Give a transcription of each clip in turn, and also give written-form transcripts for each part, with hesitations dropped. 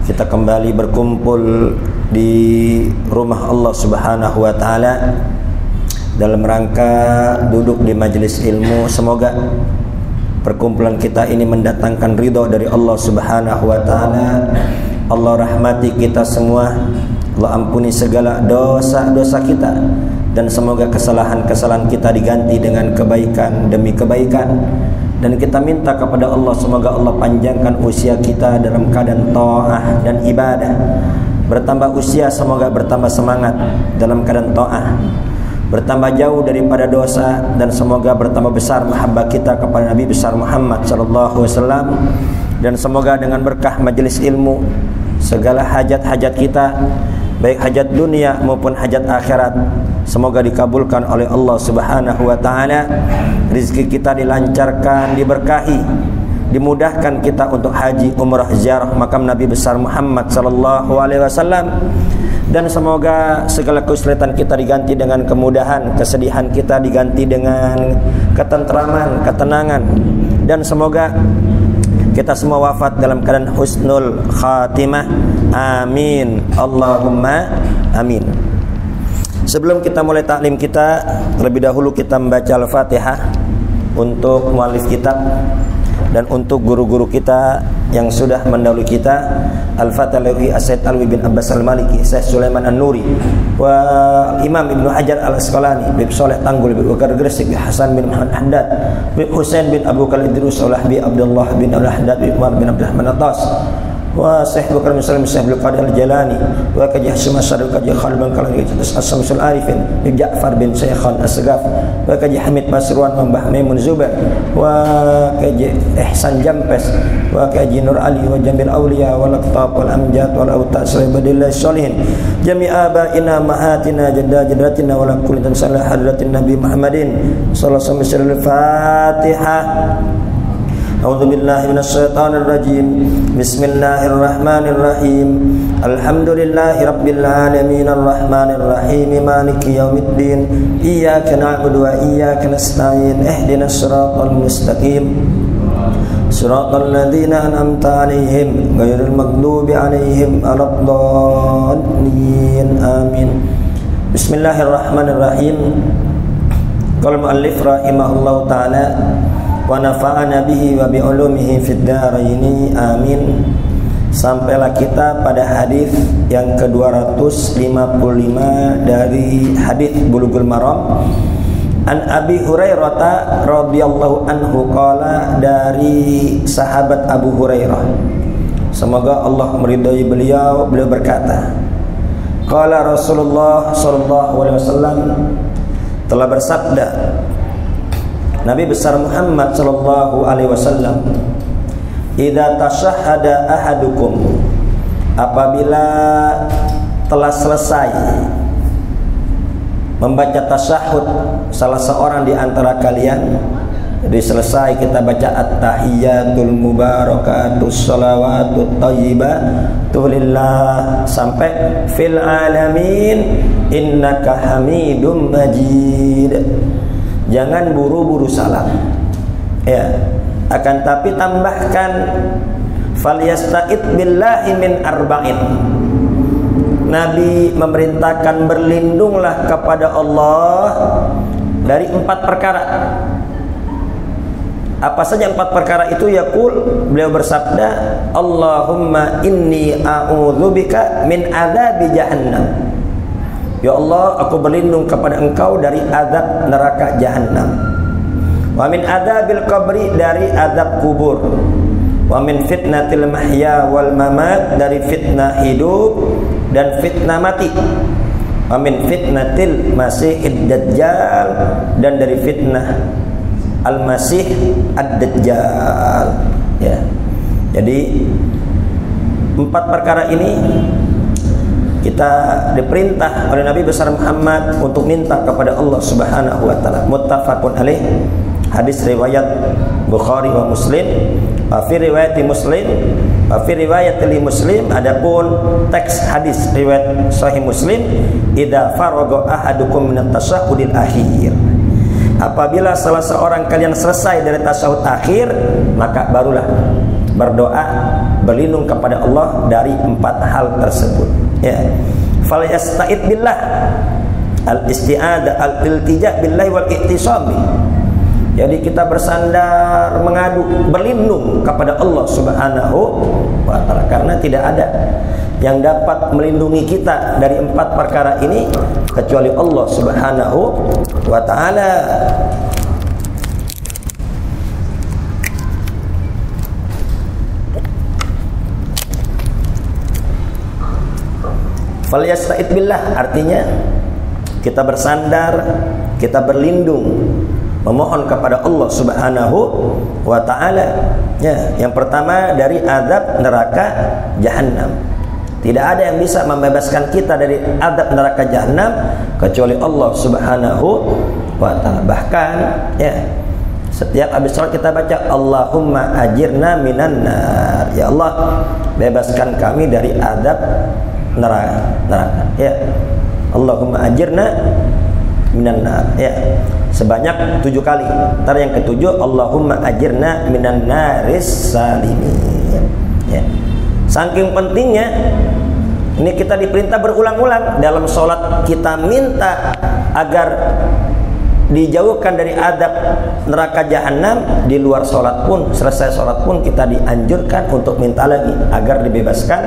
kita kembali berkumpul di rumah Allah Subhanahu wa taala dalam rangka duduk di majelis ilmu. Semoga perkumpulan kita ini mendatangkan ridho dari Allah Subhanahu wa taala. Allah rahmati kita semua, Allah ampuni segala dosa-dosa kita, dan semoga kesalahan-kesalahan kita diganti dengan kebaikan demi kebaikan. Dan kita minta kepada Allah, semoga Allah panjangkan usia kita dalam keadaan ta'ah dan ibadah. Bertambah usia, semoga bertambah semangat dalam keadaan ta'ah, bertambah jauh daripada dosa, dan semoga bertambah besar mahabbah kita kepada Nabi besar Muhammad sallallahu alaihi wasallam. Dan semoga dengan berkah majelis ilmu, segala hajat-hajat kita, baik hajat dunia maupun hajat akhirat, semoga dikabulkan oleh Allah Subhanahu wa taala. Rezeki kita dilancarkan, diberkahi, dimudahkan kita untuk haji, umrah, ziarah makam Nabi besar Muhammad sallallahu alaihi wasallam. Dan semoga segala kesulitan kita diganti dengan kemudahan, kesedihan kita diganti dengan ketentraman, ketenangan. Dan semoga kita semua wafat dalam keadaan husnul khatimah. Amin, Allahumma amin. Sebelum kita mulai taklim kita, terlebih dahulu kita membaca Al-Fatihah untuk muallif kitab dan untuk guru-guru kita yang sudah mendahului kita. Al-Fatihah lillahi As-Sayyid Alwi bin Abbas Al-Maliki, Syekh Sulaiman An-Nuri, wa Imam Ibnu Hajar Al-Asqalani, Bib Saleh Tanggul, Bib Bakar Gresik, Hasan bin Muhammad Haddad, Bib Husain bin Abu Bakar Idrus, Bi Abdullah bin Al-Haddad, Bib Umar bin Abdurrahman Atas, wa Syekh Bakar Muslim, Syekh Abdul Qadir Al-Jalani, wa Kaji Hasim As-Sadr, Kaji Khalid bin Kalani, As-Samsul Arifin, Bib Ja'far bin Syekhan As-Segaf, wa Kaji Hamid Masruan, Mbah Maimun Zubair, wa Kaji Ihsan Jampes, wa Kaji Nur Ali, wa Jamil Auliya, wa Laqtab wal Amjad wal Auta Salibadillah Sholihin, Jami Abaina Mahatina Jadda-Jaddatina, wa Lakul Tansalah Hadratin Nabi Muhammadin sallallahu alaihi wasallam. Fatihah. A'udzu billahi minasyaitonir rajim. Bismillahirrahmanirrahim. Alhamdulillahi rabbil alamin arrahmanir rahim maliki yaumiddin. Iyyaka na'budu wa iyyaka nasta'in. Ihdinas siratal mustaqim. Siratal ladzina an'amta 'alaihim ghairil maghdubi 'alaihim waladdallin. Amin. Bismillahirrahmanirrahim. Qala muallif rahimahullahu taala wa nafa'ana bihi wa bi ulumihi fid dharaini amin. Sampailah kita pada hadis yang ke-255 dari hadis Bulughul Maram. An Abi Hurairah radhiyallahu anhu qala, dari sahabat Abu Hurairah, semoga Allah meridai beliau berkata, qala Rasulullah sallallahu alaihi wasallam, telah bersabda Nabi besar Muhammad sallallahu alaihi wasallam, idza tashahhada ahadukum, apabila telah selesai membaca tasyahud salah seorang di antara kalian, jadi selesai kita baca at-tahiyyatul mubarakatus shalawatut thayyibatu lillah sampai fil alamin innaka hamidum majid. Jangan buru-buru salam, ya. Akan tapi tambahkan falyasta'id billahi min arba'in. Nabi memerintahkan berlindunglah kepada Allah dari 4 perkara. Apa saja 4 perkara itu? Yaqul, beliau bersabda, Allahumma inni a'udzubika min adzabi jahannam. Ya Allah, aku berlindung kepada Engkau dari azab neraka Jahannam. Wa min adzabil qabri, dari azab kubur. Wa min fitnatil mahya wal mamat, dari fitnah hidup dan fitnah mati. Wa min fitnatil masihid dajjal, dan dari fitnah al-masih ad-dajjal. Ya. Jadi 4 perkara ini kita diperintah oleh Nabi besar Muhammad untuk minta kepada Allah Subhanahu wa taala. Muttafaqun alaih. Hadis riwayat Bukhari wa Muslim. Wa fi riwayat Muslim, wa fi riwayat li Muslim, adapun teks hadis riwayat Sahih Muslim, idza faragha ahadukum min at-tasyahhudil akhir. Apabila salah seorang kalian selesai dari tasyahud akhir, maka barulah berdoa berlindung kepada Allah dari 4 hal tersebut. Ya. Fal yasta'id billah, al-isti'adah, al-iltija billahi wal ihtisami. Jadi kita bersandar, mengadu, berlindung kepada Allah Subhanahu wa ta'ala, karena tidak ada yang dapat melindungi kita dari 4 perkara ini kecuali Allah Subhanahu wa ta'ala. Fal yasta'id billah artinya kita bersandar, kita berlindung, memohon kepada Allah Subhanahu wa ta'ala. Ya, yang pertama dari azab neraka jahanam. Tidak ada yang bisa membebaskan kita dari azab neraka jahanam kecuali Allah Subhanahu wa ta'ala. Bahkan ya, setiap habis salat kita baca Allahumma ajirna minan nar. Ya Allah, bebaskan kami dari azab neraka. Ya. Allahumma ajirna minan nar. Ya. Sebanyak 7 kali. Ntar yang ke-7 Allahumma ajirna minan naris salimin. Ya. Saking pentingnya ini kita diperintah berulang-ulang dalam sholat, kita minta agar dijauhkan dari adab neraka jahanam. Di luar sholat pun, selesai sholat pun kita dianjurkan untuk minta lagi agar dibebaskan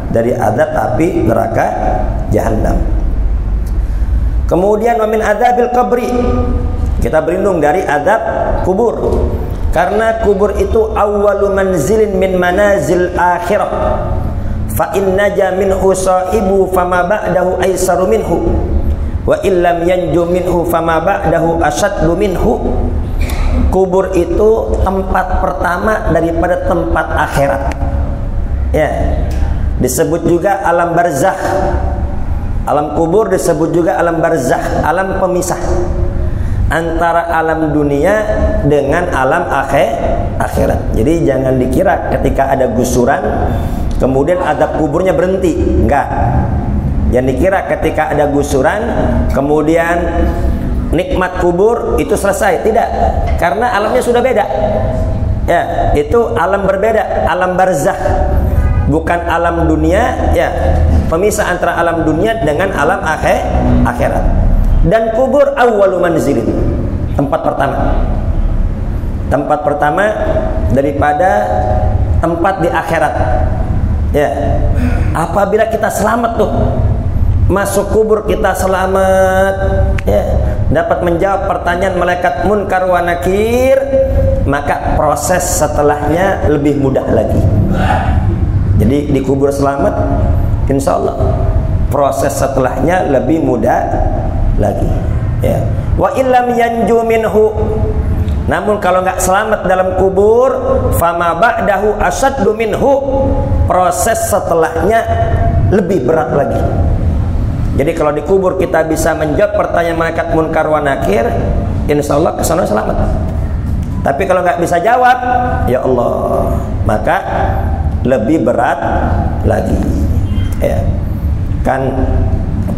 dari adab api neraka jahanam. Kemudian wa min adzabil qabri, kita berlindung dari adab kubur, karena kubur itu awwalu manzilin min manazil akhirah. Fa in naja minhu sahibu fama ba'dahu aisaru minhu wa illam yanju minhu fama ba'dahu asaddu minhu. Kubur itu tempat pertama daripada tempat akhirat. Ya. Disebut juga alam barzakh. Alam kubur disebut juga alam barzakh, alam pemisah antara alam dunia dengan alam akhirat. Jadi jangan dikira ketika ada gusuran kemudian adab kuburnya berhenti. Enggak. Jangan dikira ketika ada gusuran kemudian nikmat kubur itu selesai. Tidak. Karena alamnya sudah beda. Ya, itu alam berbeda, alam barzakh. Bukan alam dunia, ya. Pemisah antara alam dunia dengan alam akhirat. Dan kubur awwalu manzilin, tempat pertama. Tempat pertama daripada tempat di akhirat. Ya. Apabila kita selamat tuh masuk kubur, kita selamat, ya, dapat menjawab pertanyaan malaikat munkar wa nakir, maka proses setelahnya lebih mudah lagi. Jadi di kubur selamat, insya Allah proses setelahnya lebih mudah lagi. Ya. Wa illam yanju minhu, namun kalau nggak selamat dalam kubur, fama ba'dahu asaddu minhu, proses setelahnya lebih berat lagi. Jadi kalau di kubur kita bisa menjawab pertanyaan malaikat munkar wa nakir, insya Allah kesana selamat. Tapi kalau nggak bisa jawab, ya Allah, maka lebih berat lagi. Ya. Kan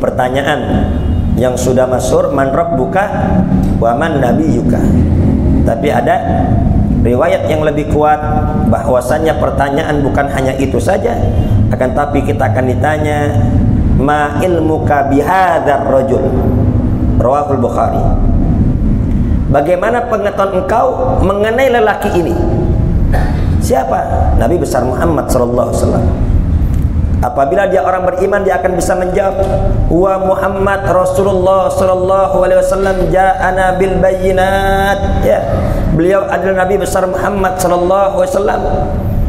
pertanyaan yang sudah masyhur, man rabbuka wa man nabiyyuka. Tapi ada riwayat yang lebih kuat bahwasanya pertanyaan bukan hanya itu saja, akan tapi kita akan ditanya ma ilmuka bihadzal rajul, rawahul Bukhari. Bagaimana pengetahuan engkau mengenai lelaki ini? Siapa? Nabi besar Muhammad sallallahu alaihi wasallam. Apabila dia orang beriman, dia akan bisa menjawab, wa Muhammad Rasulullah sallallahu alaihi wasallam ja'ana bil bayyinat. Ya, beliau adalah Nabi besar Muhammad sallallahu alaihi wasallam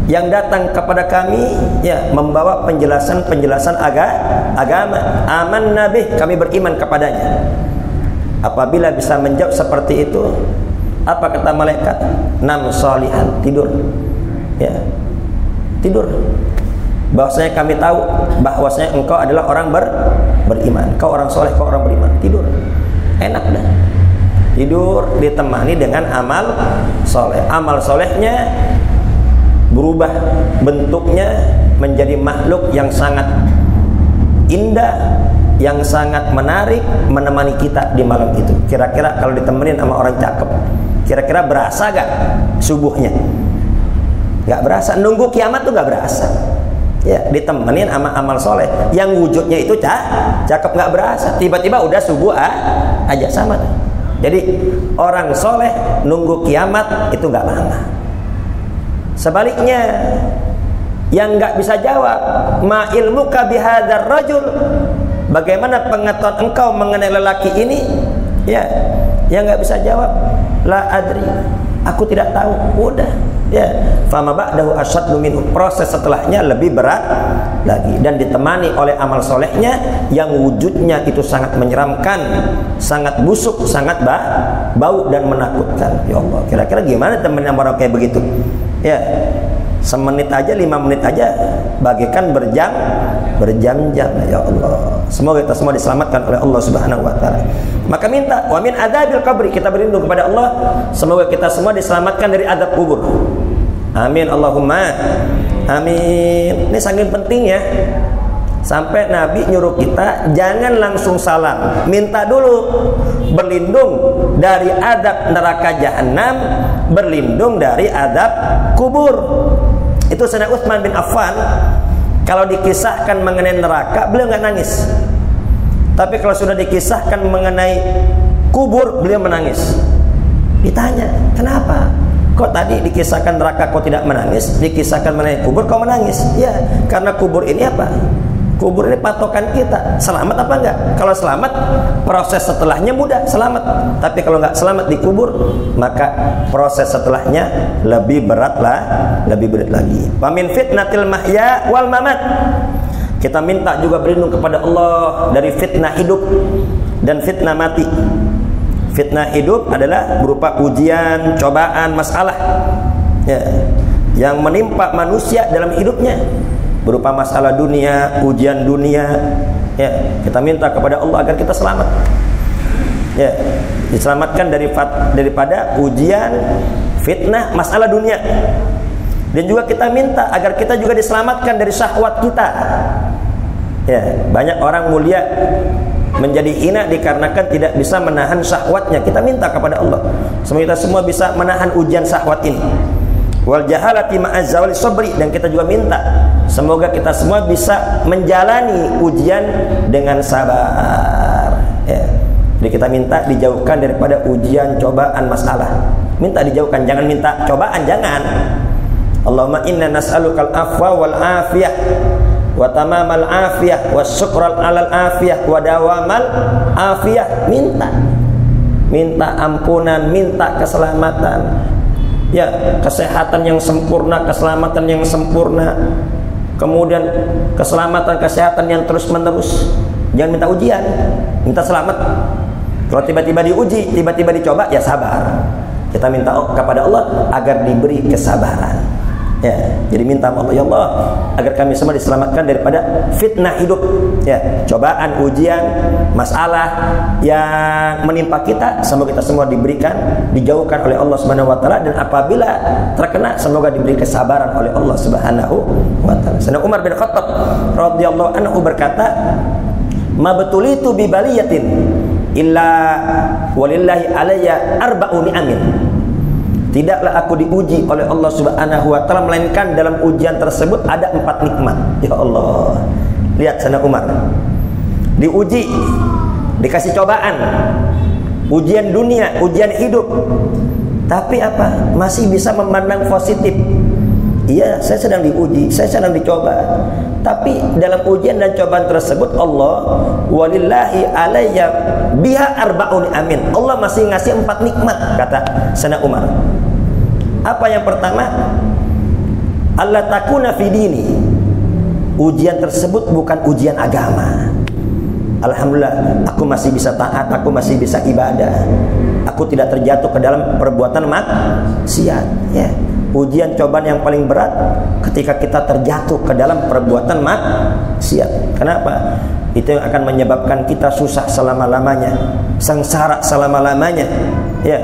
yang datang kepada kami, ya, membawa penjelasan agama. Aman nabi, kami beriman kepadanya. Apabila bisa menjawab seperti itu, apa kata malaikat? Nam sholihan, tidur. Ya, tidur. Bahwasanya kami tahu bahwasanya engkau adalah orang beriman, kau orang soleh, kau orang beriman. Tidur, enak dah. Tidur ditemani dengan amal soleh. Amal solehnya berubah bentuknya menjadi makhluk yang sangat indah, yang sangat menarik, menemani kita di malam itu. Kira-kira kalau ditemenin sama orang cakep, kira-kira berasa gak subuhnya? nggak berasa. Nunggu kiamat tuh nggak berasa. Ya, ditemenin sama amal soleh yang wujudnya itu cakep, nggak berasa. Tiba-tiba udah subuh aja sama. Jadi orang soleh nunggu kiamat itu nggak lama. Sebaliknya, yang nggak bisa jawab, ma ilmuka bihadzal rajul, bagaimana pengetahuan engkau mengenai lelaki ini? Ya, yang nggak bisa jawab, la adri, aku tidak tahu. Udah, ya. Fama ba'dahu asyaddu minhu, proses setelahnya lebih berat lagi, dan ditemani oleh amal solehnya yang wujudnya itu sangat menyeramkan, sangat busuk, sangat bau dan menakutkan. Ya Allah, kira-kira gimana teman yang orang kayak begitu? Ya, semenit aja, 5 menit aja bagaikan berjam-jam. Ya Allah, semoga kita semua diselamatkan oleh Allah Subhanahu wa taala. Maka minta wa min adzabil qabri, kita berlindung kepada Allah semoga kita semua diselamatkan dari azab kubur. Amin Allahumma amin. Ini sangat penting ya. Sampai Nabi nyuruh kita jangan langsung salam, minta dulu berlindung dari adab neraka jahanam, berlindung dari adab kubur. Itu Sayyidina Utsman bin Affan kalau dikisahkan mengenai neraka beliau nggak nangis, tapi kalau sudah dikisahkan mengenai kubur beliau menangis. Ditanya, kenapa? Kok tadi dikisahkan neraka kau tidak menangis, dikisahkan mengenai kubur kau menangis? Ya, karena kubur ini apa? Kubur ini patokan kita, selamat apa enggak? Kalau selamat, proses setelahnya mudah, selamat. Tapi kalau enggak selamat di kubur, maka proses setelahnya lebih berat lagi. Wa min fitnatil mahya wal mamat. Kita minta juga berlindung kepada Allah dari fitnah hidup dan fitnah mati. Fitnah hidup adalah berupa ujian, cobaan, masalah ya, yang menimpa manusia dalam hidupnya, berupa masalah dunia, ujian dunia. Ya, kita minta kepada Allah agar kita selamat. Ya, diselamatkan daripada ujian, fitnah, masalah dunia. Dan juga kita minta agar kita juga diselamatkan dari syahwat kita. Ya, banyak orang mulia menjadi hina dikarenakan tidak bisa menahan syahwatnya. Kita minta kepada Allah semoga kita semua bisa menahan ujian syahwat ini. Wal jahalati ma'az zawali sabri, dan kita juga minta semoga kita semua bisa menjalani ujian dengan sabar. Ya. Jadi kita minta dijauhkan daripada ujian, cobaan, masalah. Minta dijauhkan, jangan minta cobaan, jangan. Allahumma inna nas'alukal afwa wal afiyah wa tamamal afiyah wa syukral alal afiyah wa dawamal afiyah. Minta ampunan, minta keselamatan, ya, kesehatan yang sempurna, keselamatan yang sempurna, kemudian keselamatan, kesehatan yang terus menerus. Jangan minta ujian, minta selamat. Kalau tiba-tiba diuji, tiba-tiba dicoba, ya sabar. Kita minta kepada Allah agar diberi kesabaran. Ya, jadi minta Allah, ya Allah, agar kami semua diselamatkan daripada fitnah hidup, ya, cobaan, ujian, masalah yang menimpa kita. Semoga kita semua diberikan, dijauhkan oleh Allah Subhanahu wa taala, dan apabila terkena semoga diberi kesabaran oleh Allah Subhanahu wa taala. Sayyidina Umar bin Khattab radhiyallahu anhu berkata, "Ma betulitu bi baliyatin illa walillahi alayya arba'u ni'amin." Tidaklah aku diuji oleh Allah Subhanahu wa taala melainkan dalam ujian tersebut ada 4 nikmat. Ya Allah. Lihat Sayyidina Umar. Diuji, dikasih cobaan, ujian dunia, ujian hidup. Tapi apa? Masih bisa memandang positif. Iya, saya sedang diuji, saya sedang dicoba. Tapi dalam ujian dan cobaan tersebut Allah walillahi alayya biha arba'un amin. Allah masih ngasih 4 nikmat, kata Sayyidina Umar. Apa yang pertama? Allah takuna fi dini. Ujian tersebut bukan ujian agama. Alhamdulillah, aku masih bisa taat, aku masih bisa ibadah. Aku tidak terjatuh ke dalam perbuatan maksiat, ya. Ujian cobaan yang paling berat ketika kita terjatuh ke dalam perbuatan maksiat. Kenapa? Itu yang akan menyebabkan kita susah selama-lamanya, sengsara selama-lamanya, ya,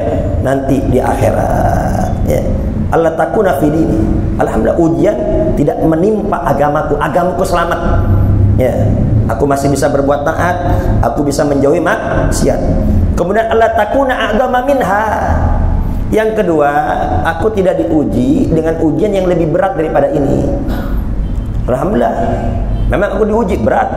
nanti di akhirat, ya. Allah takuna fi dini. Alhamdulillah, ujian tidak menimpa agamaku selamat, ya. Aku masih bisa berbuat taat, aku bisa menjauhi maksiat. Kemudian Allah takuna agama minha. Yang kedua, aku tidak diuji dengan ujian yang lebih berat daripada ini. Alhamdulillah, memang aku diuji berat,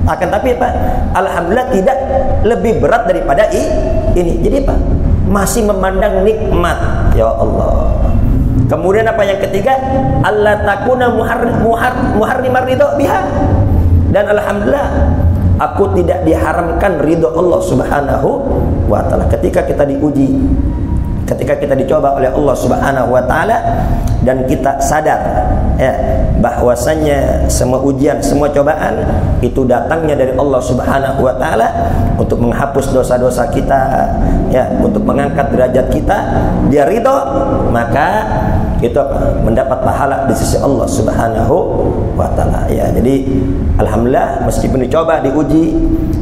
akan tapi apa? Alhamdulillah tidak lebih berat daripada ini. Jadi apa? Masih memandang nikmat, ya Allah. Kemudian apa yang ketiga? Allah takuna muharrimar ridho biha. Dan alhamdulillah, aku tidak diharamkan ridho Allah Subhanahu wa ta'ala. Ketika kita diuji, ketika kita dicoba oleh Allah Subhanahu wa ta'ala, dan kita sadar ya bahwasanya semua ujian, semua cobaan itu datangnya dari Allah Subhanahu wa ta'ala untuk menghapus dosa-dosa kita, ya, untuk mengangkat derajat kita, dia ridho, maka itu mendapat pahala di sisi Allah Subhanahu wa ta'ala. Ya, jadi alhamdulillah meskipun dicoba, diuji,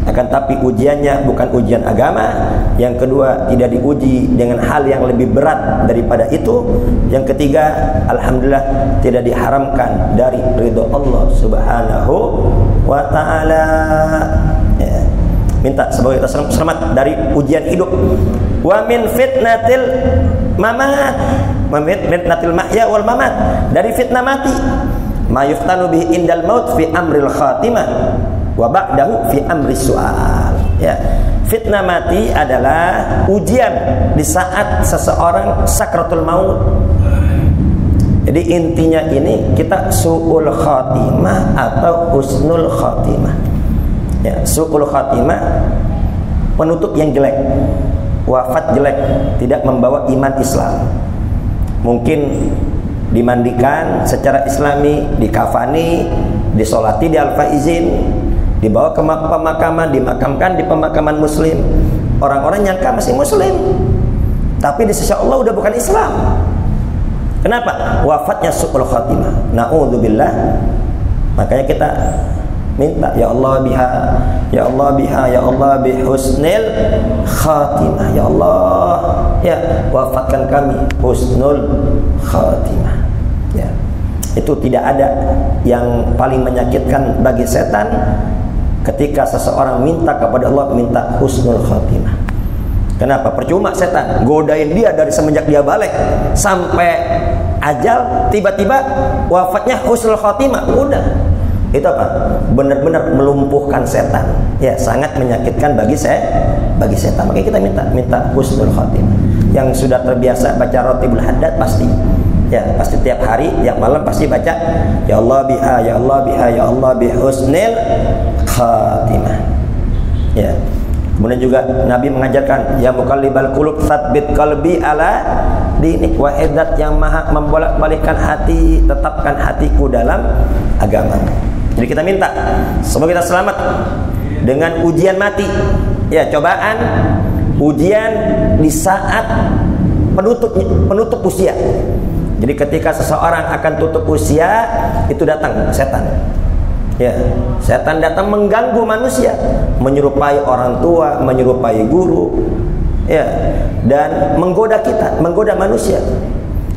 akan tapi ujiannya bukan ujian agama. Yang kedua, tidak diuji dengan hal yang lebih berat daripada itu. Yang ketiga, alhamdulillah tidak diharamkan dari ridho Allah Subhanahu wa ta'ala. Ya. Minta semoga kita selamat dari ujian hidup. Wa min fitnatil mamat, fitnatil mahya wal mamat, dari fitnah mati. Ma yuftanu bihi indal maut fi amril khatimah wa ba'dahu fi amri su'al. Ya. Fitnah mati adalah ujian di saat seseorang sakratul maut. Jadi intinya ini kita su'ul khatimah atau husnul khatimah. Ya, su'ul khatimah penutup yang jelek, wafat jelek, tidak membawa iman Islam. Mungkin dimandikan secara islami, dikafani, disolati di al-faizin, dibawa ke pemakaman, dimakamkan di pemakaman muslim. Orang-orang nyangka masih muslim, tapi di sisi Allah udah bukan Islam. Kenapa? Wafatnya su'ul khatimah. Na'udzubillah. Makanya kita minta, ya Allah biha, ya Allah biha, ya Allah bi husnil khatimah. Ya Allah, ya wafatkan kami husnul khatimah. Ya. Itu tidak ada yang paling menyakitkan bagi setan ketika seseorang minta kepada Allah, minta husnul khatimah. Kenapa? Percuma setan godain dia dari semenjak dia balik sampai ajal, tiba-tiba wafatnya husnul khatimah. Udah, itu apa? Benar-benar melumpuhkan setan. Ya, sangat menyakitkan bagi setan. Makanya kita minta husnul khatimah. Yang sudah terbiasa baca Ratibul Haddad pasti, ya, pasti tiap hari, tiap malam pasti baca ya Allah biha, ya Allah biha, ya Allah bi husnil khatimah. Ya. Kemudian juga Nabi mengajarkan, ya muqallibal qulub tsabbit qalbi ala dinik, wahai zat yang maha membolak-balikkan hati, tetapkan hatiku dalam agama. Jadi kita minta semoga kita selamat dengan ujian mati, ya, cobaan, ujian di saat penutup usia. Jadi ketika seseorang akan tutup usia, itu datang setan. Ya, setan datang mengganggu manusia, menyerupai orang tua, menyerupai guru, ya, dan menggoda kita, menggoda manusia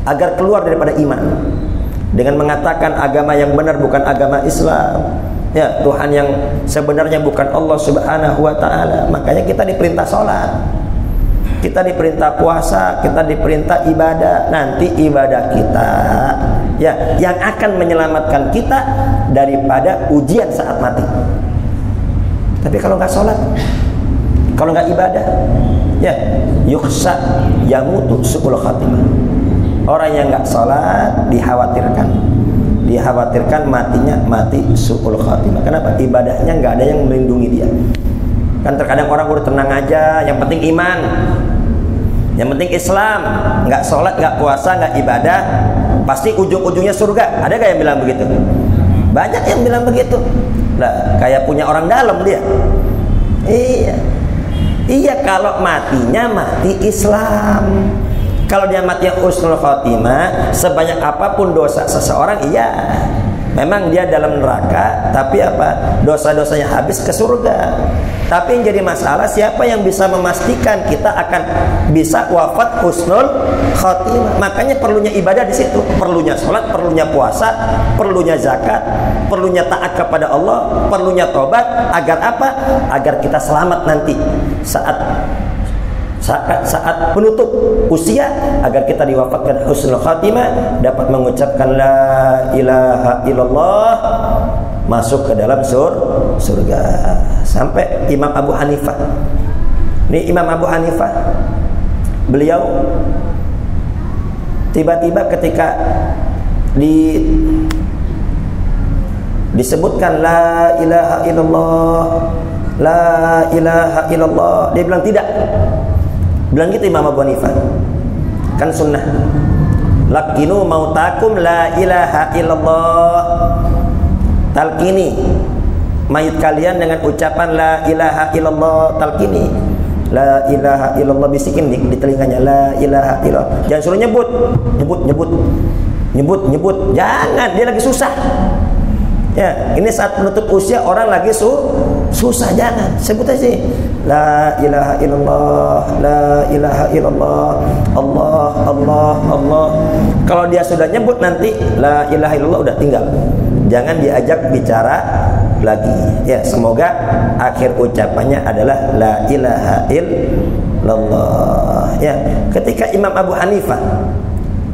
agar keluar daripada iman dengan mengatakan agama yang benar bukan agama Islam, ya, Tuhan yang sebenarnya bukan Allah Subhanahu wa ta'ala. Makanya kita diperintah sholat, kita diperintah puasa, kita diperintah ibadah. Nanti ibadah kita, ya, yang akan menyelamatkan kita daripada ujian saat mati. Tapi kalau nggak sholat, kalau nggak ibadah, ya, yukhsa yamutu su'ul khatimah. Orang yang nggak sholat dikhawatirkan matinya mati su'ul khatimah. Kenapa? Ibadahnya nggak ada yang melindungi dia. Kan terkadang orang udah tenang aja, yang penting iman, yang penting Islam, nggak sholat, nggak puasa, nggak ibadah, pasti ujung-ujungnya surga. Ada gak yang bilang begitu? Banyak yang bilang begitu. Lah, kayak punya orang dalam dia. Iya, kalau matinya mati Islam. Kalau dia mati husnul khatimah, sebanyak apapun dosa seseorang, iya, memang dia dalam neraka, tapi apa? Dosa-dosanya habis ke surga. Tapi yang jadi masalah, siapa yang bisa memastikan kita akan bisa wafat husnul khatimah? Makanya perlunya ibadah di situ, perlunya sholat, perlunya puasa, perlunya zakat, perlunya taat kepada Allah, perlunya tobat. Agar apa? Agar kita selamat nanti saat saat penutup usia, agar kita diwafatkan husnul khatimah, dapat mengucapkan la ilaha illallah, masuk ke dalam surga. Sampai Imam Abu Hanifah. Ini Imam Abu Hanifah, beliau tiba-tiba ketika disebutkan la ilaha illallah, la ilaha illallah, dia bilang tidak. Bilang gitu Imam Abu Hanifah. Kan sunnah. Lakinu mautakum la ilaha illallah. Talqini mayit kalian dengan ucapan la ilaha illallah. Talqini la ilaha illallah, bisikin di telinganya la ilaha illallah. Jangan suruh nyebut. Jangan, dia lagi susah. Ya, ini saat penutup usia orang lagi susah, jangan. Sebut aja la ilaha illallah, la ilaha illallah, Allah, Allah, Allah. Kalau dia sudah nyebut nanti la ilaha illallah, udah tinggal. Jangan diajak bicara lagi. Ya, semoga akhir ucapannya adalah la ilaha illallah. Ya, ketika Imam Abu Hanifah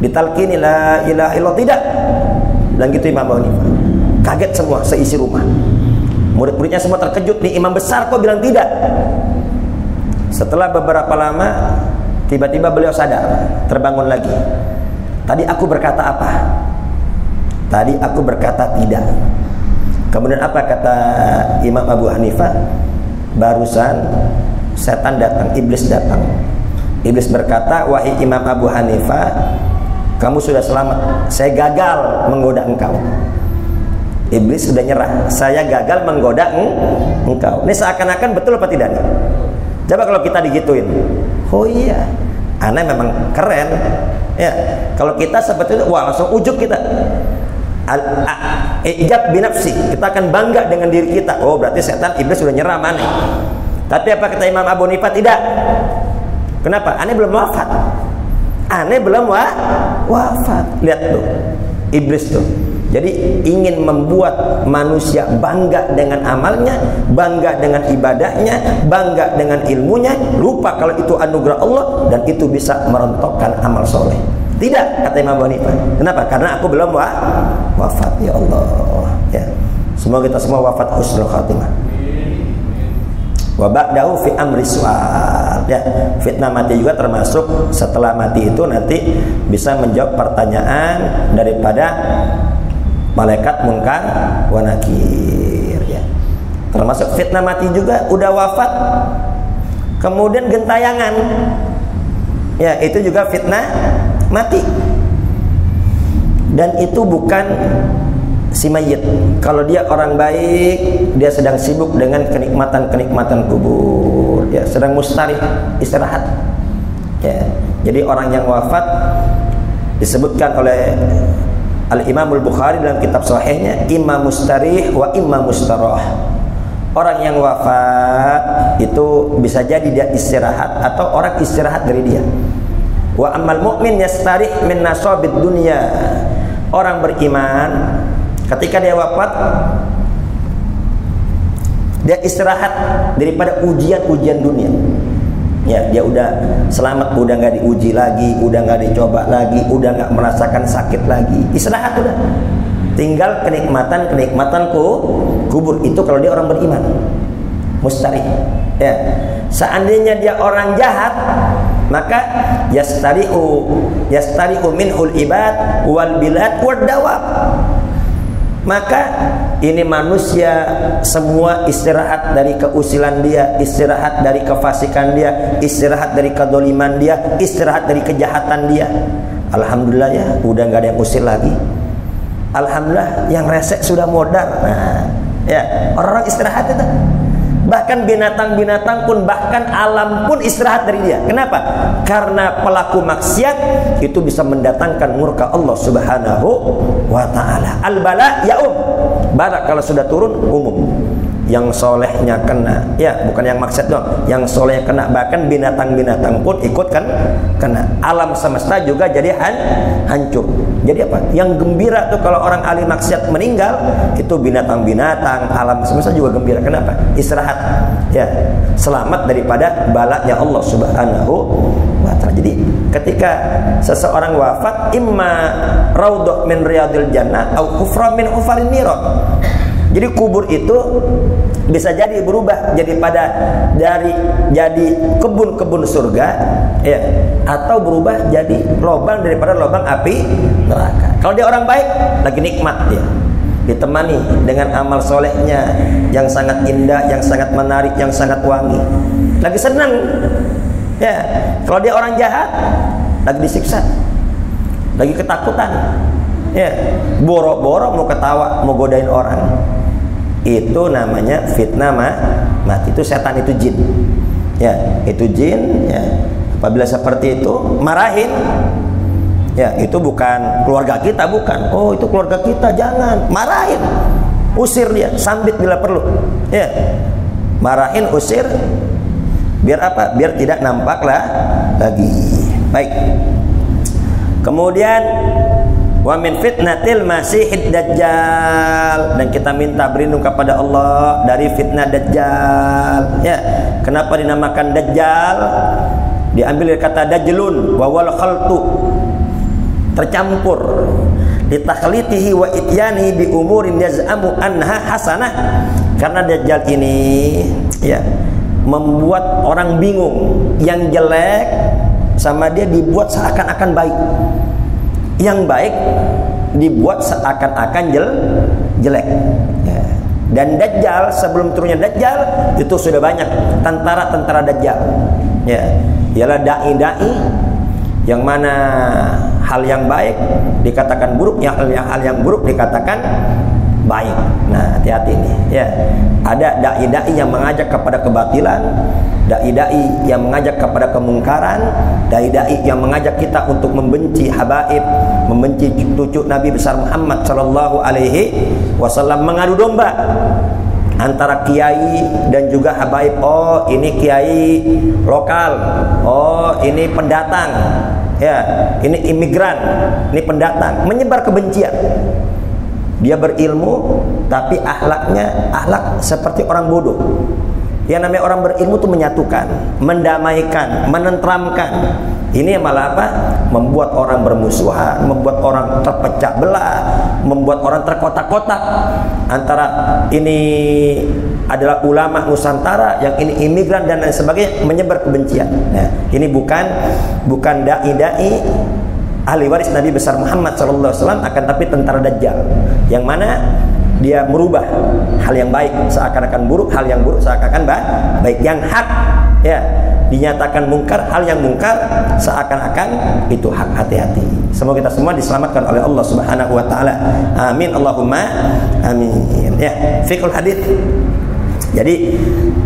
ditalkini la ilaha illallah, tidak. Dan gitu Imam Abu Hanifah. Kaget semua seisi rumah. Murid-muridnya semua terkejut, nih imam besar kok bilang tidak. Setelah beberapa lama, tiba-tiba beliau sadar, terbangun lagi. Tadi aku berkata apa? Tadi aku berkata tidak. Kemudian apa kata Imam Abu Hanifah? Barusan setan datang, iblis datang. Iblis berkata, wahai Imam Abu Hanifah, kamu sudah selamat. Saya gagal menggoda engkau. Iblis sudah nyerah. Saya gagal menggoda engkau. Ini seakan-akan betul apa tidak nih? Coba kalau kita digituin. Oh iya, aneh memang keren. Ya, kalau kita seperti itu, wah langsung ujub kita. Ijab binafsi, kita akan bangga dengan diri kita. Oh berarti setan iblis sudah nyerah mana? Tapi apa kata Imam Abu Hanifah? Tidak. Kenapa? Aneh belum wafat. Aneh belum wafat. Lihat tuh, iblis tuh. Jadi ingin membuat manusia bangga dengan amalnya, bangga dengan ibadahnya, bangga dengan ilmunya, lupa kalau itu anugerah Allah dan itu bisa merontokkan amal soleh. Tidak, kata Imam Abu Hanifah. Kenapa? Karena aku belum wafat. Ya Allah. Ya. Semoga kita semua wafat husnul khatimah. Wa ba'dahu fi amri su'al. Ya, fitnah mati juga termasuk setelah mati itu nanti bisa menjawab pertanyaan daripada malaikat munkar wa nakir, ya. Termasuk fitnah mati juga, udah wafat kemudian gentayangan, ya itu juga fitnah mati. Dan itu bukan si mayit. Kalau dia orang baik, dia sedang sibuk dengan kenikmatan-kenikmatan kubur, ya sedang mustarih, istirahat, ya. Jadi orang yang wafat disebutkan oleh Al-Imam Al-Bukhari dalam kitab sahihnya, imma mustarih wa imma mustarah. Orang yang wafat itu bisa jadi dia istirahat atau orang istirahat dari dia. Wa ammal mu'min yastarih min nasabid dunya. Orang beriman ketika dia wafat, dia istirahat daripada ujian-ujian dunia. Ya, dia udah selamat, udah nggak diuji lagi, udah nggak dicoba lagi, udah nggak merasakan sakit lagi, istirahat udah. Tinggal kenikmatan kubur itu kalau dia orang beriman, mustarih. Ya, seandainya dia orang jahat, maka yastarihu minhul ibad wal bilad wad dawab. Maka ini manusia semua istirahat dari keusilan dia, istirahat dari kefasikan dia, istirahat dari kedoliman dia, istirahat dari kejahatan dia. Alhamdulillah ya, udah nggak ada yang usil lagi. Alhamdulillah yang resek sudah modal. Nah, ya orang-orang istirahat itu. Bahkan binatang-binatang pun, bahkan alam pun istirahat dari dia. Kenapa? Karena pelaku maksiat itu bisa mendatangkan murka Allah Subhanahu wa ta'ala. Al-bala ya'um. Bala kalau sudah turun umum. Yang solehnya kena, ya bukan yang maksiat dong, yang solehnya kena. Bahkan binatang-binatang pun ikut kan kena. Alam semesta juga jadi hancur. Jadi apa? Yang gembira tuh kalau orang ahli maksiat meninggal, itu binatang-binatang, alam semesta juga gembira. Kenapa? Istirahat. ya, selamat daripada balanya Allah Subhanahu wa ta'ala. Jadi ketika seseorang wafat, imma raudhah min riyadil jannah au hufra min hufarin niran. Jadi kubur itu bisa jadi berubah jadi kebun-kebun surga, ya, atau berubah jadi lubang daripada lubang api neraka. Kalau dia orang baik, lagi nikmat dia, ditemani dengan amal solehnya yang sangat indah, yang sangat menarik, yang sangat wangi, lagi senang, ya. Kalau dia orang jahat, lagi disiksa, lagi ketakutan, ya, boro-boro mau ketawa, mau godain orang. Itu namanya fitnah mati. Itu setan, itu jin, ya, itu jin, ya. Apabila seperti itu, marahin, ya, itu bukan keluarga kita, bukan. Oh, itu keluarga kita, jangan. Marahin, usir dia, sambit bila perlu, ya. Marahin, usir, biar apa? Biar tidak nampaklah lagi. Baik. Kemudian wa min fitnatil masihid dajjal, dan kita minta berlindung kepada Allah dari fitnah dajjal, ya. Kenapa dinamakan dajjal? Diambil dari kata dajlun wa wal khaltu, tercampur, litakhlitihi wa ityani bi umurin yaz'amu anha hasanah. Karena dajjal ini, ya, membuat orang bingung. Yang jelek sama dia dibuat seakan-akan baik, yang baik dibuat seakan-akan jelek, ya. Dan dajjal, sebelum turunnya dajjal itu sudah banyak tentara-tentara dajjal, ya. Ialah dai-dai yang mana hal yang baik dikatakan buruk, hal yang buruk dikatakan baik. Nah, hati-hati ini, ya. Ada dai-dai yang mengajak kepada kebatilan, dai-dai yang mengajak kepada kemungkaran, dai-dai yang mengajak kita untuk membenci habaib, membenci cucu Nabi besar Muhammad sallallahu alaihi wasallam, mengadu domba antara kiai dan juga habaib. Oh, ini kiai lokal, oh ini pendatang, ya, ini imigran, ini pendatang, menyebar kebencian. Dia berilmu tapi akhlaknya akhlak seperti orang bodoh. Yang namanya orang berilmu itu menyatukan, mendamaikan, menenteramkan. Ini malah apa? Membuat orang bermusuhan, membuat orang terpecah belah, membuat orang terkotak-kotak. Antara ini adalah ulama Nusantara, yang ini imigran dan lain sebagainya, menyebar kebencian. Nah, ini bukan dai-dai ahli waris Nabi besar Muhammad SAW, akan tapi tentara dajjal, yang mana dia merubah hal yang baik seakan-akan buruk, hal yang buruk seakan-akan baik, yang hak, ya, dinyatakan mungkar, hal yang mungkar seakan-akan itu hak. Hati-hati. Semoga kita semua diselamatkan oleh Allah Subhanahu wa taala. Amin Allahumma amin. Ya, fiqhul hadits. Jadi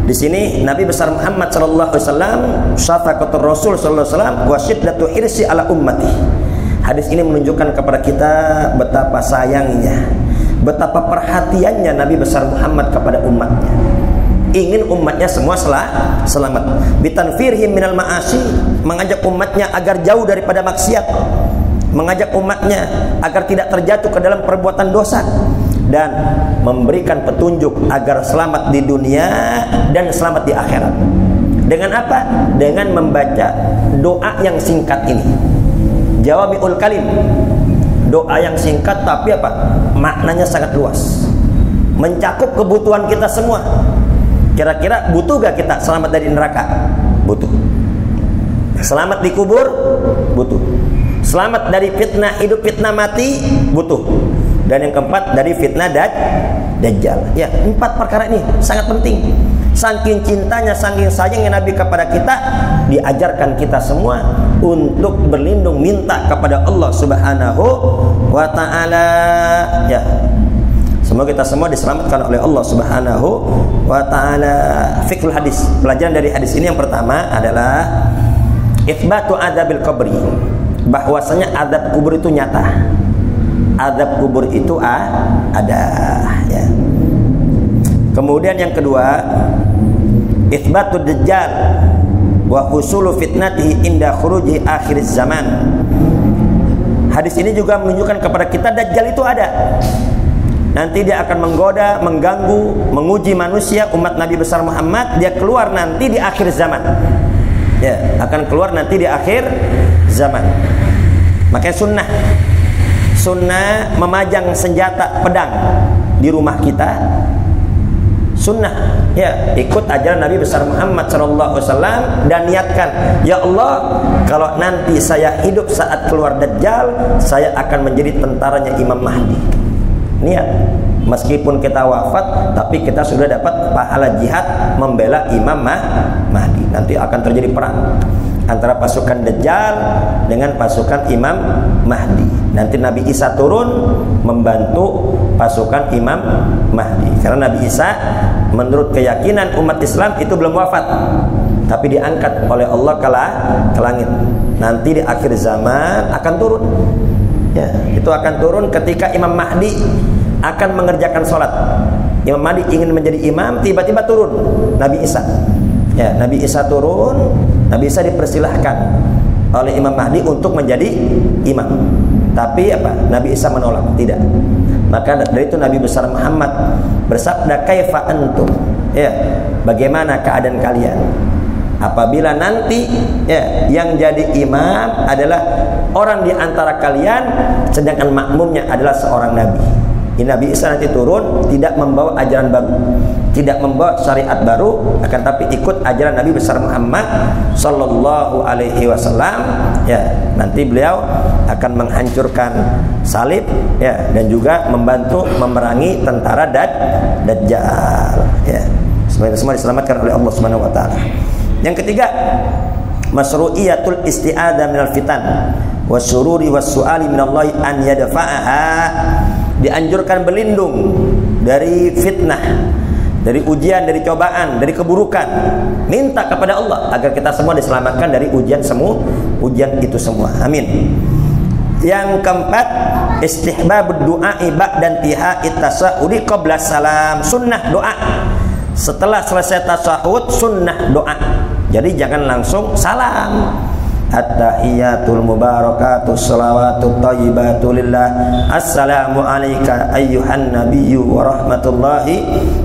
di sini Nabi besar Muhammad sallallahu alaihi wasallam, syafaqatur Rasul sallallahu alaihi wasallam wa syiddatu hirsi ala ummati. Hadis ini menunjukkan kepada kita betapa sayangnya, betapa perhatiannya Nabi besar Muhammad kepada umatnya. Ingin umatnya semua selamat. Bitanfirhim minal ma'asi, mengajak umatnya agar jauh daripada maksiat, mengajak umatnya agar tidak terjatuh ke dalam perbuatan dosa, dan memberikan petunjuk agar selamat di dunia dan selamat di akhirat. Dengan apa? Dengan membaca doa yang singkat ini, Jawami'ul Kalim. Doa yang singkat tapi apa? Maknanya sangat luas, mencakup kebutuhan kita semua. Kira-kira butuh gak kita selamat dari neraka? Butuh. Selamat di kubur? Butuh. Selamat dari fitnah hidup, fitnah mati? Butuh. Dan yang keempat, dari fitnah dajjal. Ya, 4 perkara ini sangat penting. Saking cintanya, saking sayangnya Nabi kepada kita, diajarkan kita semua untuk berlindung, minta kepada Allah Subhanahu wa ta'ala, ya. Semoga kita semua diselamatkan oleh Allah Subhanahu wa ta'ala. Fiqhul hadis. Pelajaran dari hadis ini yang pertama adalah itsbatu adzabil qabri, bahwasanya azab kubur itu nyata. Azab kubur itu ada, ya. Kemudian yang kedua, itsbatu dajjal wa husulu fitnatihi inda khuruji akhir zaman. Hadis ini juga menunjukkan kepada kita dajjal itu ada. Nanti dia akan menggoda, mengganggu, menguji manusia umat Nabi besar Muhammad. Dia keluar nanti di akhir zaman. Ya, akan keluar nanti di akhir zaman. Makanya sunnah memajang senjata pedang di rumah kita. Sunnah, ya, ikut ajaran Nabi besar Muhammad SAW dan niatkan, ya Allah, kalau nanti saya hidup saat keluar Dajjal, saya akan menjadi tentaranya Imam Mahdi. Niat, meskipun kita wafat, tapi kita sudah dapat pahala jihad membela Imam Mahdi. Nanti akan terjadi perang antara pasukan Dajjal dengan pasukan Imam Mahdi. Nanti Nabi Isa turun membantu pasukan Imam Mahdi. Karena Nabi Isa menurut keyakinan umat Islam itu belum wafat, tapi diangkat oleh Allah ke langit. Nanti di akhir zaman akan turun. Ya, itu akan turun ketika Imam Mahdi akan mengerjakan sholat. Imam Mahdi ingin menjadi imam, tiba-tiba turun Nabi Isa. Ya, Nabi Isa turun, Nabi Isa dipersilahkan oleh Imam Mahdi untuk menjadi imam. Tapi apa? Nabi Isa menolak, tidak. Maka dari itu Nabi besar Muhammad bersabda, kaifa antum? Ya, bagaimana keadaan kalian apabila nanti ya yang jadi imam adalah orang di antara kalian, sedangkan makmumnya adalah seorang nabi. Nabi Isa nanti turun tidak membawa ajaran baru, tidak membawa syariat baru, akan tapi ikut ajaran Nabi besar Muhammad sallallahu alaihi wasallam. Ya, nanti beliau akan menghancurkan salib, ya, dan juga membantu memerangi tentara Dajjal. Ya, semua diselamatkan oleh Allah Subhanahu wa taala. Yang ketiga, masru'iyatul isti'adzah minal fitan wasyururi wassu'ali minallahi an yadfa'aha. Dianjurkan berlindung dari fitnah, dari ujian, dari cobaan, dari keburukan. Minta kepada Allah agar kita semua diselamatkan dari ujian itu semua. Amin. Yang keempat, istihbabud du'a ba'da intihai tasahhudi qabla salam. Sunnah doa setelah selesai tasahud, sunnah doa. Jadi jangan langsung salam. At-tahiyatul mubarakatuh salawatut thayyibatu lillah. Assalamu alayka ayyuhan nabiyyu wa rahmatullahi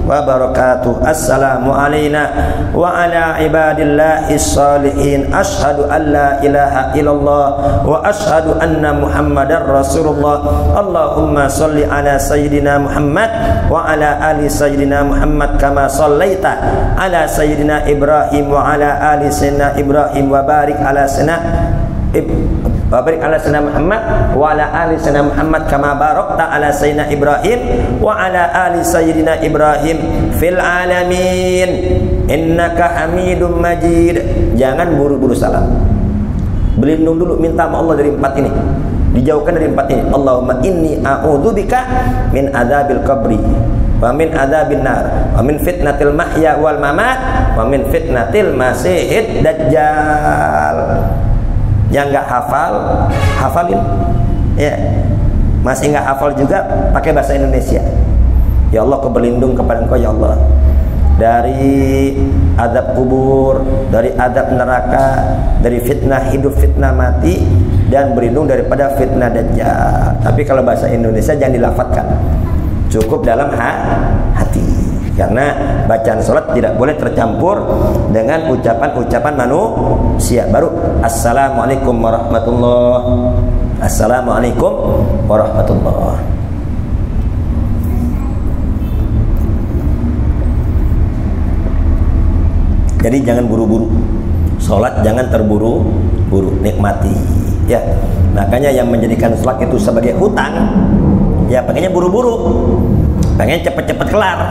wa barakatuh. Assalamu alayna wa ala ibadillahis salihin. Asyhadu an la ilaha illallah wa asyhadu anna muhammadar rasulullah. Allahumma salli ala sayyidina Muhammad wa ala ali sayyidina Muhammad kama sallaita ala sayyidina Ibrahim wa ala ali sayyidina Ibrahim wa barik ala sayyidina Barik ala sayyidina Muhammad wa ala ali sayyidina Muhammad kama barakta ala sayyidina Ibrahim wa ala ali sayyidina Ibrahim fil alamin innaka Hamidum Majid. Jangan buru-buru salam. Berlindung dulu, minta sama Allah dari empat ini. Dijauhkan dari empat ini. Allahumma inni a'udzubika min adzabil qabri wa min adzabin nar wa min fitnatil mahya wal mamat wa min fitnatil masihid dajjal. Yang nggak hafal, hafalin. Ya, masih nggak hafal juga, pakai bahasa Indonesia. Ya Allah, aku berlindung kepada Engkau ya Allah dari azab kubur, dari azab neraka, dari fitnah hidup, fitnah mati, dan berlindung daripada fitnah dajjal. Tapi kalau bahasa Indonesia jangan dilafatkan, cukup dalam hati. Karena bacaan sholat tidak boleh tercampur dengan ucapan-ucapan manusia. Baru assalamualaikum warahmatullah. Assalamualaikum warahmatullah. Jadi jangan buru-buru sholat, jangan terburu-buru, nikmati. Ya, makanya yang menjadikan sholat itu sebagai hutang, ya pengennya buru-buru, pengen cepet-cepet kelar.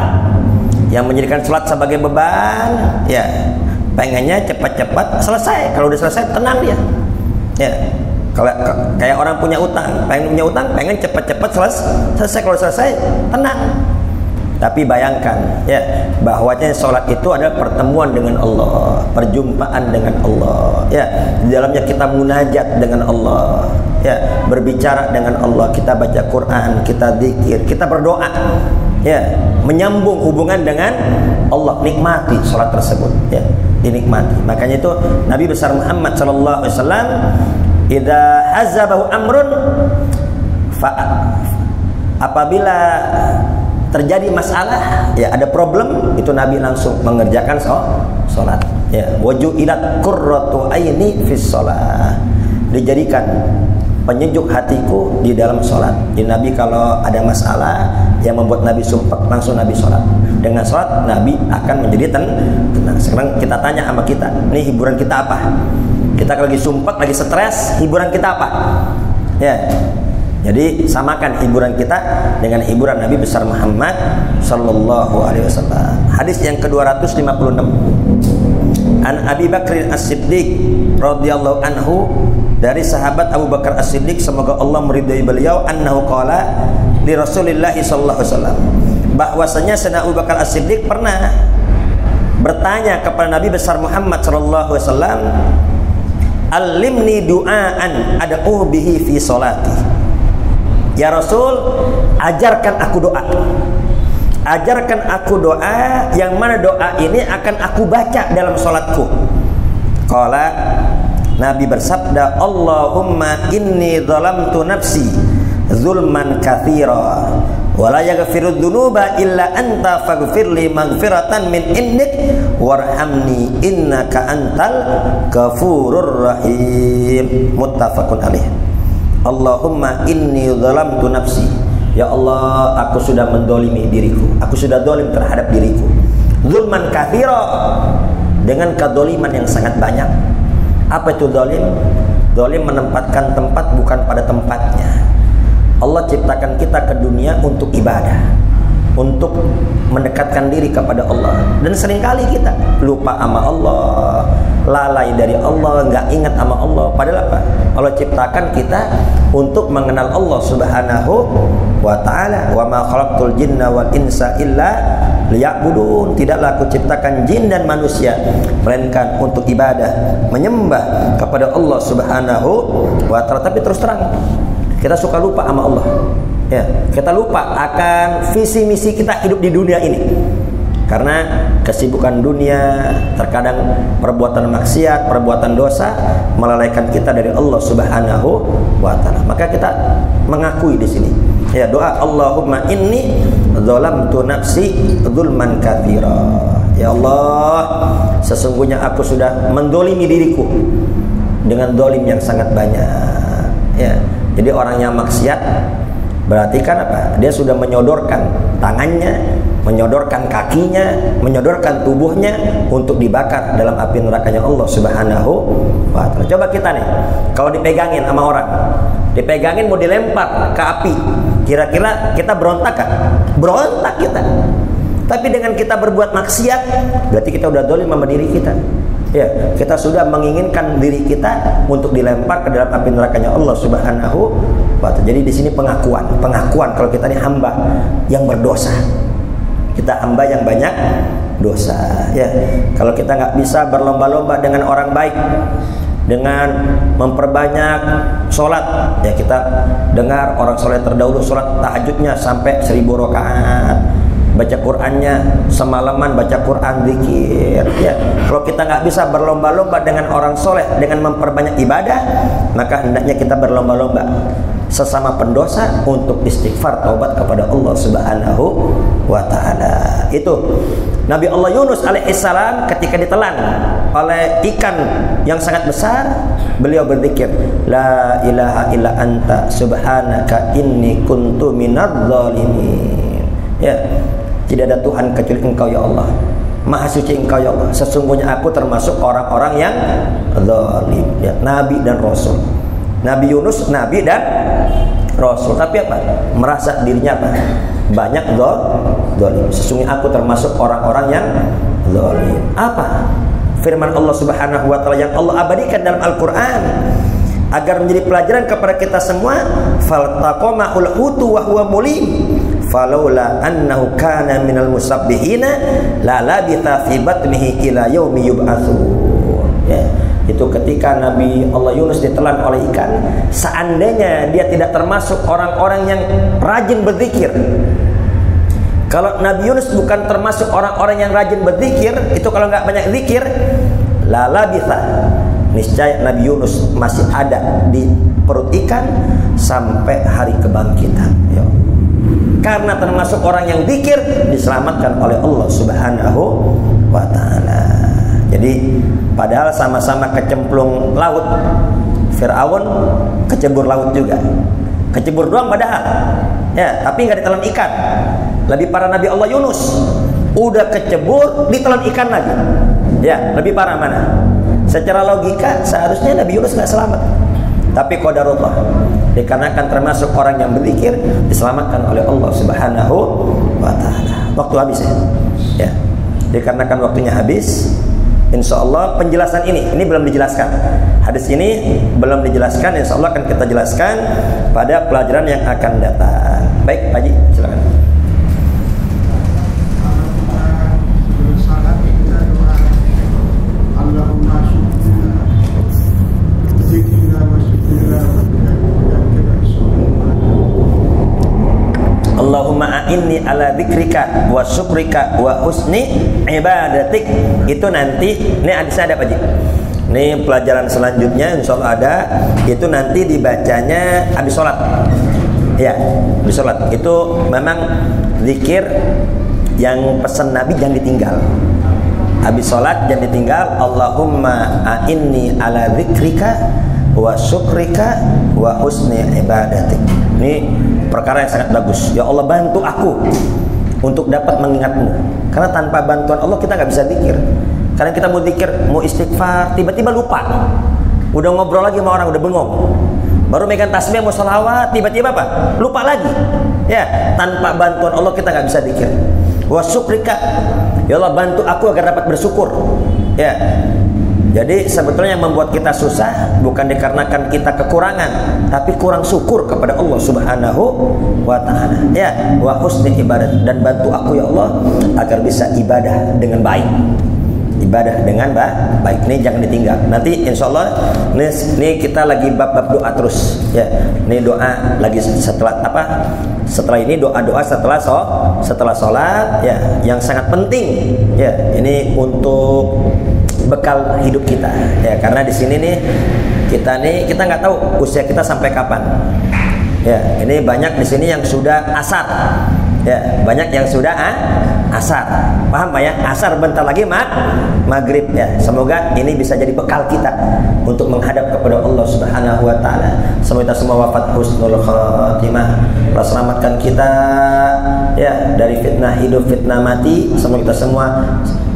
Yang menjadikan sholat sebagai beban, ya pengennya cepat-cepat selesai. Kalau udah selesai tenang dia. Ya, kalau kayak orang punya utang, pengen cepat-cepat selesai. Kalau selesai tenang. Tapi bayangkan, ya, bahwanya sholat itu adalah pertemuan dengan Allah, perjumpaan dengan Allah. Ya, di dalamnya kita munajat dengan Allah. Ya, berbicara dengan Allah, kita baca Quran, kita zikir, kita berdoa. Ya, menyambung hubungan dengan Allah. Nikmati sholat tersebut, ya, dinikmati. Makanya itu Nabi besar Muhammad sallallahu alaihi wasallam, idza hazabahu amrun apabila terjadi masalah, ya ada problem, itu Nabi langsung mengerjakan sholat. Ya, waju'ilat qurratu aini fis sholat. Dijadikan penyejuk hatiku di dalam sholat. Jadi Nabi kalau ada masalah yang membuat Nabi sumpah, langsung Nabi sholat. Dengan sholat Nabi akan menjadi tenang. Sekarang kita tanya sama kita, nih hiburan kita apa? Kita lagi sumpah, lagi stres, hiburan kita apa? Ya. Jadi samakan hiburan kita dengan hiburan Nabi besar Muhammad sallallahu alaihi wasallam. Hadis yang ke-256. An Abi Bakr As-Siddiq radhiyallahu anhu, dari sahabat Abu Bakar As-Siddiq semoga Allah meridai beliau, annahu qala li Rasulillah sallallahu alaihi wasallam, bahwasanya Sayyidina Abu Bakar As-Siddiq pernah bertanya kepada Nabi besar Muhammad sallallahu alaihi wasallam, "Allimni du'aan ad'u bihi fi sholati." Ya Rasul, ajarkan aku doa. Ajarkan aku doa yang mana doa ini akan aku baca dalam sholatku. Qala, Nabi bersabda, Allahumma inni zalamtu nafsi zulman katsira wa la yaghfiru dzunuba illa anta faghfirli maghfiratan min indik warhamni innaka antal ghafurur rahim. Muttafaqun alaih. Allahumma inni zalamtu nafsi. Ya Allah, aku sudah mendolimi diriku. Aku sudah dolim terhadap diriku. Zulman katsira, dengan kedoliman yang sangat banyak. Apa itu dolim? Dolim menempatkan tempat bukan pada tempatnya. Allah ciptakan kita ke dunia untuk ibadah, untuk mendekatkan diri kepada Allah. Dan seringkali kita lupa sama Allah, lalai dari Allah, nggak ingat sama Allah. Padahal apa? Allah ciptakan kita untuk mengenal Allah Subhanahu wa ta'ala. Wa ma khalaqtul jinna wal insa illa liya'budun. Tidaklah aku ciptakan jin dan manusia melainkan untuk ibadah, menyembah kepada Allah Subhanahu wa ta'ala. Tapi terus terang, kita suka lupa sama Allah. Ya, kita lupa akan visi misi kita hidup di dunia ini. Karena kesibukan dunia, terkadang perbuatan maksiat, perbuatan dosa melalaikan kita dari Allah Subhanahu wa ta'ala. Maka kita mengakui di sini. Ya, doa Allahumma inni zalamtu nafsi zulman katsira. Ya Allah, sesungguhnya aku sudah mendolimi diriku dengan dolim yang sangat banyak. Ya, jadi orang yang maksiat berarti kan apa? Dia sudah menyodorkan tangannya, menyodorkan kakinya, menyodorkan tubuhnya untuk dibakar dalam api nerakanya Allah Subhanahu wa ta'ala. Coba kita nih, kalau dipegangin sama orang, dipegangin mau dilempar ke api, kira-kira kita berontak kan? Berontak kita. Tapi dengan kita berbuat maksiat, berarti kita udah dolim sama diri kita. Ya, kita sudah menginginkan diri kita untuk dilempar ke dalam api nerakanya Allah Subhanahu wa ta'ala. Jadi di sini pengakuan kalau kita ini hamba yang berdosa. Kita hamba yang banyak dosa. Ya, kalau kita nggak bisa berlomba-lomba dengan orang baik, dengan memperbanyak sholat, ya kita dengar orang sholat terdahulu sholat tahajudnya sampai 1000 rakaat. Baca Qur'annya semalaman, baca Qur'an, zikir. Ya, kalau kita nggak bisa berlomba-lomba dengan orang soleh dengan memperbanyak ibadah, maka hendaknya kita berlomba-lomba sesama pendosa untuk istighfar taubat kepada Allah Subhanahu wa ta'ala. Itu Nabi Allah Yunus alaihissalam ketika ditelan oleh ikan yang sangat besar, beliau berzikir, la ilaha illa anta subhanaka inni kuntu minadz zalimin. Ya, tidak ada Tuhan kecuali Engkau ya Allah. Maha suci Engkau ya Allah. Sesungguhnya aku termasuk orang-orang yang zalim. Ya, Nabi dan Rasul. Nabi Yunus Nabi dan Rasul. Tapi apa? Merasa dirinya apa? Banyak zalim. Sesungguhnya aku termasuk orang-orang yang zalim. Apa? Firman Allah Subhanahu wa ta'ala yang Allah abadikan dalam Al-Qur'an agar menjadi pelajaran kepada kita semua. Faltaqamahul hutu wa huwa mulim. Falaula annahu kana minal musabbihina la labitha fi batnihi ila yaumi yub'atsun. Ya, itu ketika Nabi Allah Yunus ditelan oleh ikan, seandainya dia tidak termasuk orang-orang yang rajin berzikir. Kalau Nabi Yunus bukan termasuk orang-orang yang rajin berzikir, itu kalau nggak banyak zikir, la labitha, niscaya Nabi Yunus masih ada di perut ikan sampai hari kebangkitan. Ya. Karena termasuk orang yang zikir diselamatkan oleh Allah Subhanahu wa taala. Jadi padahal sama-sama kecemplung laut. Fir'aun kecebur laut juga. Kecebur doang padahal. Ya, tapi nggak ditelan ikan. Lebih parah Nabi Allah Yunus. Udah kecebur, ditelan ikan lagi. Ya, lebih parah mana? Secara logika seharusnya Nabi Yunus nggak selamat. Tapi qadarullah, dikarenakan termasuk orang yang berzikir, diselamatkan oleh Allah Subhanahu wa taala. Waktu habis ya. Ya. Dikarenakan waktunya habis, insya Allah penjelasan ini belum dijelaskan. Hadis ini belum dijelaskan, insya Allah akan kita jelaskan pada pelajaran yang akan datang. Baik, Pak Haji, silakan. Allahumma a'inni ala dzikrika wa syukrika wa husni ibadatik. Itu nanti, ini hadisnya ada Pak Haji. Ini pelajaran selanjutnya insya Allah ada. Itu nanti dibacanya habis sholat. Ya, habis sholat. Itu memang zikir yang pesan Nabi jangan ditinggal. Habis sholat jangan ditinggal. Allahumma a'inni ala dzikrika wa syukrika wa husni ibadatik. Ini perkara yang sangat bagus. Ya Allah, bantu aku untuk dapat mengingatmu. Karena tanpa bantuan Allah kita nggak bisa zikir. Karena kita mau zikir, mau istighfar, tiba-tiba lupa. Udah ngobrol lagi sama orang, udah bengong. Baru megang tasbih mau sholawat, tiba-tiba apa? Lupa lagi. Ya, tanpa bantuan Allah kita nggak bisa zikir. Wa syukrika, ya Allah bantu aku agar dapat bersyukur. Ya. Jadi sebetulnya yang membuat kita susah bukan dikarenakan kita kekurangan, tapi kurang syukur kepada Allah Subhanahu wa taala. Ya, wa husni ibadah, dan bantu aku ya Allah agar bisa ibadah dengan baik. Ibadah dengan baik. Ini jangan ditinggal. Nanti insya Allah ini kita lagi bab-bab doa terus. Ya, ini doa lagi setelah apa? Setelah ini doa-doa setelah sholat. Ya, yang sangat penting. Ya, ini untuk bekal hidup kita. Ya, karena di sini nih kita nggak tahu usia kita sampai kapan. Ya, ini banyak di sini yang sudah asar. Ya, banyak yang sudah asar. Paham Pak ya? Asar bentar lagi maghrib ya. Semoga ini bisa jadi bekal kita untuk menghadap kepada Allah Subhanahu wa taala. Semoga kita semua wafat husnul khatimah. Allah selamatkan kita ya dari fitnah hidup, fitnah mati. Semoga kita semua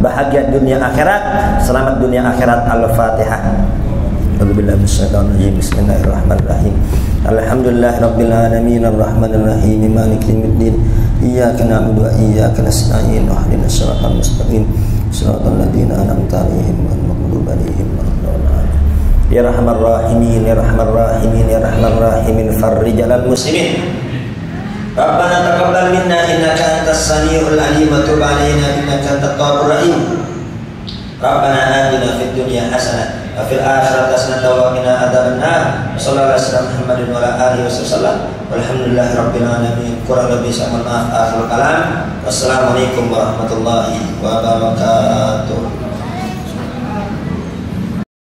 bahagia dunia akhirat, selamat dunia akhirat. Al-Fatihah. A'udzubillahi minasyaitonir rajim. Bismillahirrahmanirrahim. Alhamdulillahirabbil alamin arrahmanir rahim maliki yaumiddin. Iyyaka na'budu wa iyyaka nasta'in. Ihdinas siratal mustaqim. Shiratal ladzina an'amta 'alaihim ghairil maghdubi 'alaihim waladdallin. Ya Rahman Rahimin, ya Rahman Rahimin, ya Rahman Rahimin, farrij 'alal muslimin. Rabbana taqabbal minna innaka antas samiul 'alim wa tub 'alaina innaka antat tawwabur rahim. Rabbana atina fid dunya hasanah wa fil akhirati hasanah wa qina adzabannar. Sallallahu alaihi wasallam Muhammadin wa ala alihi wasallam. Walhamdulillahi rabbil alamin. Kurang lebih saya mohon maaf. Akhirul kalam. Wassalamualaikum warahmatullahi wabarakatuh.